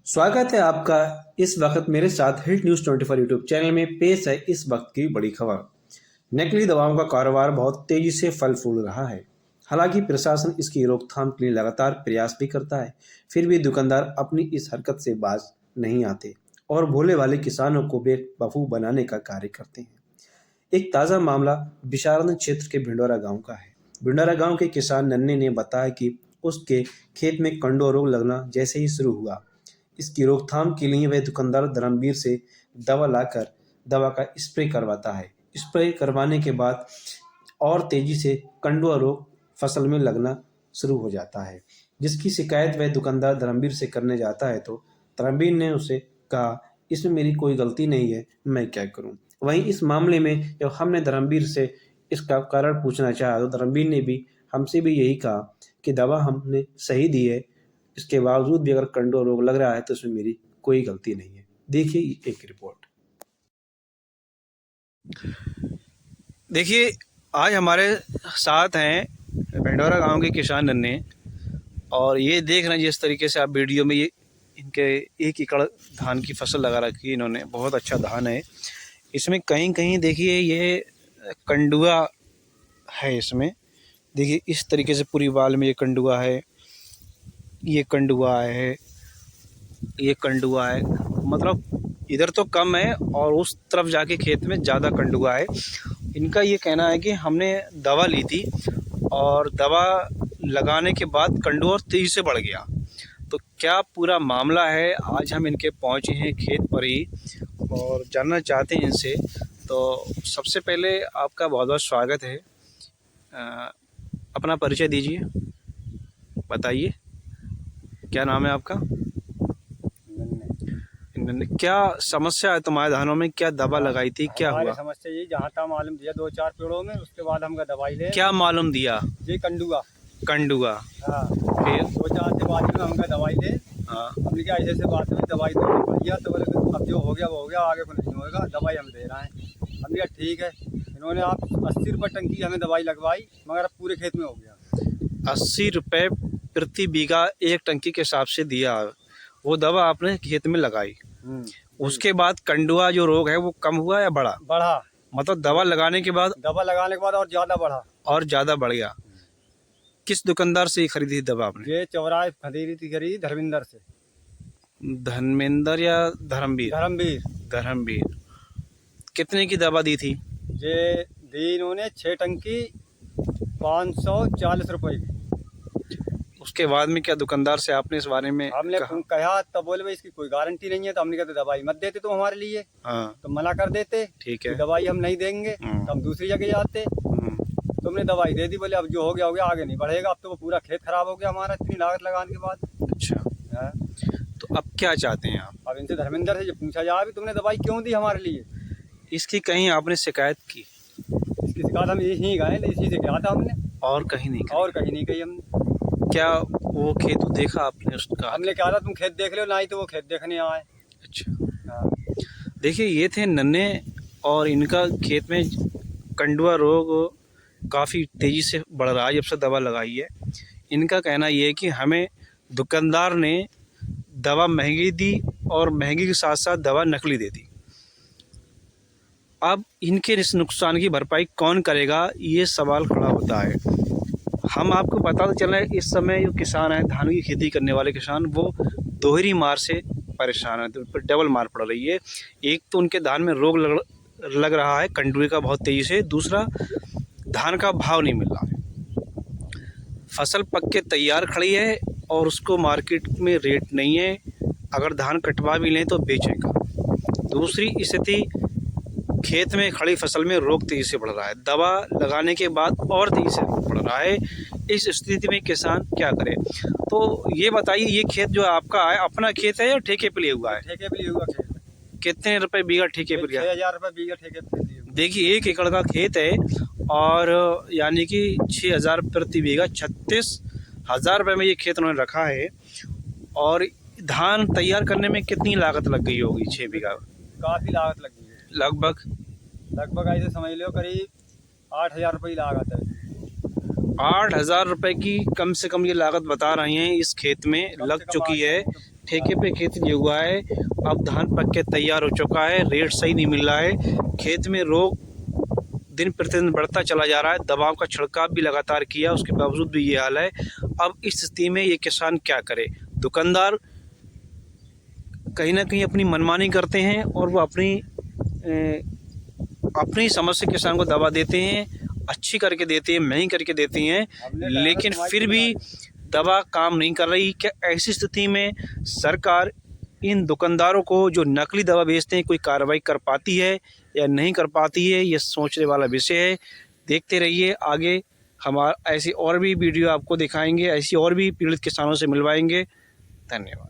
स्वागत है आपका इस वक्त मेरे साथ हिट न्यूज़ 24 यूट्यूब चैनल में। पेश है इस वक्त की बड़ी खबर। नकली दवाओं का कारोबार बहुत तेजी से फल फूल रहा है। हालांकि प्रशासन इसकी रोकथाम के लिए लगातार प्रयास भी करता है, फिर भी दुकानदार अपनी इस हरकत से बाज नहीं आते और भोले वाले किसानों को बेवकूफ़ बनाने का कार्य करते हैं। एक ताज़ा मामला विशारद क्षेत्र के भिंडोरा गांव का है। भिंडोरा गांव के किसान नन्हे ने बताया कि उसके खेत में कंडो रोग लगना जैसे ही शुरू हुआ, इसकी रोकथाम के लिए वह दुकानदार धर्मवीर से दवा लाकर दवा का स्प्रे करवाता है। स्प्रे करवाने के बाद और तेजी से कंडुआ रोग फसल में लगना शुरू हो जाता है, जिसकी शिकायत वह दुकानदार धर्मवीर से करने जाता है तो धर्मवीर ने उसे कहा, इसमें मेरी कोई गलती नहीं है, मैं क्या करूं। वहीं इस मामले में जब हमने धर्मवीर से इसका कारण पूछना चाहा तो धर्मवीर ने भी हमसे भी यही कहा कि दवा हमने सही दी है, इसके बावजूद भी अगर कंडो रोग लग रहा है तो इसमें मेरी कोई गलती नहीं है। देखिए एक रिपोर्ट। देखिए, आज हमारे साथ हैं भिंडोरा गांव के किसान नन्हे, और ये देख रहे हैं जिस तरीके से आप वीडियो में, ये इनके 1 एकड़ धान की फसल लगा रखी है इन्होंने। बहुत अच्छा धान है। इसमें कहीं कहीं देखिए ये कंडुआ है। इसमें देखिए इस तरीके से पूरी बाल में ये कंडुआ है, ये कंडुआ है, ये कंडुआ है। मतलब इधर तो कम है और उस तरफ जाके खेत में ज़्यादा कंडुआ है। इनका ये कहना है कि हमने दवा ली थी और दवा लगाने के बाद कंडुआ और तेज़ी से बढ़ गया। तो क्या पूरा मामला है, आज हम इनके पहुंचे हैं खेत पर ही और जानना चाहते हैं इनसे। तो सबसे पहले आपका बहुत बहुत स्वागत है। अपना परिचय दीजिए, बताइए क्या नाम है आपका। क्या समस्या है तुम्हारे धानों में, क्या दवा लगाई थी, क्या हुआ? समस्या यही जहाँ तक मालूम दिया 2-4 पेड़ों में, उसके बाद हमका दवाई ले। क्या मालूम दिया? ये कंडुआ। कंडुआ। हाँ, फिर 2-4 से बाद में हमका दवाई ले। हाँ, हमने क्या ऐसे बात में दवाई दो भैया, तो बोले अब जो हो गया वो हो गया, आगे को नहीं होगा, दवाई हम दे रहे हैं। हमने कहा ठीक है। इन्होंने आप 80 रुपये टंकी हमें दवाई लगवाई, मगर अब पूरे खेत में हो गया। 80 रुपये प्रति बीघा एक टंकी के हिसाब से दिया। वो दवा आपने खेत में लगाई, उसके बाद कंडुआ जो रोग है वो कम हुआ या बढ़ा? बढ़ा। मतलब दवा लगाने के बाद और ज़्यादा बढ़ा। और ज़्यादा बढ़ गया। किस दुकानदार से खरीदी थी दवा आपने? ये चौराहे खरीदी धर्मेंद्र से। धर्मेंद्र या धर्मवीर? धर्मवीर। धर्मवीर। कितने की दवा दी थी? ये दी इन्होंने 6 टंकी 540 रुपये की। उसके बाद में क्या दुकानदार से आपने इस बारे में हमने कहा? तब बोले भाई इसकी कोई गारंटी नहीं है, तो हमने कहते दवाई मत देते तो हमारे लिए। हाँ, तो मना कर देते, ठीक है, दवाई हम नहीं देंगे, तो हम दूसरी जगह जाते। तुमने दवाई दे दी, बोले अब जो हो गया आगे नहीं बढ़ेगा। अब तो वो पूरा खेत खराब हो गया हमारा इतनी लागत लगाने के बाद। अच्छा, तो अब क्या चाहते हैं आप? अब इनसे धर्मेंद्र से जो पूछा जाए भी तुमने दवाई क्यों दी हमारे लिए। इसकी कहीं आपने शिकायत की? इसकी शिकायत हम यहीं गए, इसी से किया था हमने, और कहीं नहीं? और कहीं नहीं गई हमने। क्या वो खेत देखा आपने उसका? हमने कहा था तुम खेत देख लो, ना ही तो वो खेत देखने आए। अच्छा, देखिए ये थे नन्हे, और इनका खेत में कंडुआ रोग काफ़ी तेज़ी से बढ़ रहा है जब से दवा लगाई है। इनका कहना ये है कि हमें दुकानदार ने दवा महंगी दी और महंगी के साथ साथ दवा नकली दे दी। अब इनके इस नुकसान की भरपाई कौन करेगा, ये सवाल खड़ा होता है। हम आपको बताते चलें, इस समय जो किसान हैं, धान की खेती करने वाले किसान, वो दोहरी मार से परेशान हैं, तो डबल मार पड़ रही है। एक तो उनके धान में रोग लग रहा है कंडुए का बहुत तेज़ी से, दूसरा धान का भाव नहीं मिल रहा है। फसल पक के तैयार खड़ी है और उसको मार्केट में रेट नहीं है। अगर धान कटवा भी लें तो बेचेगा। दूसरी स्थिति, खेत में खड़ी फसल में रोग तेज़ी से बढ़ रहा है, दवा लगाने के बाद और तेज़ी से बढ़ रहा है। इस स्थिति में किसान क्या करे? तो ये बताइए, ये खेत जो आपका है अपना खेत है या ठेके पे लिया हुआ है? ठेके पे लिया हुआ खेत। कितने रुपए बीघा ठेके पे लिया? 6000 रुपये बीघा ठेके पे लिया। देखिए 1 एकड़ का खेत है और यानी कि 6000 प्रति बीघा, 36,000 रुपये में ये खेत उन्होंने रखा है। और धान तैयार करने में कितनी लागत लग गई होगी 6 बीघा? काफ़ी लागत लगी है। लगभग ऐसे समझ लो करीब 8000 रुपये लागत है। 8,000 रुपये की कम से कम ये लागत बता रही हैं इस खेत में लग चुकी है। ठेके पे खेत लिया हुआ है, अब धान पक के तैयार हो चुका है, रेट सही नहीं मिल रहा है, खेत में रोग दिन प्रतिदिन बढ़ता चला जा रहा है, दवाओं का छिड़काव भी लगातार किया, उसके बावजूद भी ये हाल है। अब इस स्थिति में ये किसान क्या करे? दुकानदार कहीं ना कहीं अपनी मनमानी करते हैं और वो अपनी समझ से किसान को दवा देते हैं, अच्छी करके देते हैं, महंगी करके देती हैं, लेकिन फिर भी दवा काम नहीं कर रही। क्या ऐसी स्थिति में सरकार इन दुकानदारों को जो नकली दवा बेचते हैं कोई कार्रवाई कर पाती है या नहीं कर पाती है? ये सोचने वाला विषय है। देखते रहिए आगे, हमारा ऐसी और भी वीडियो आपको दिखाएंगे, ऐसी और भी पीड़ित किसानों से मिलवाएंगे। धन्यवाद।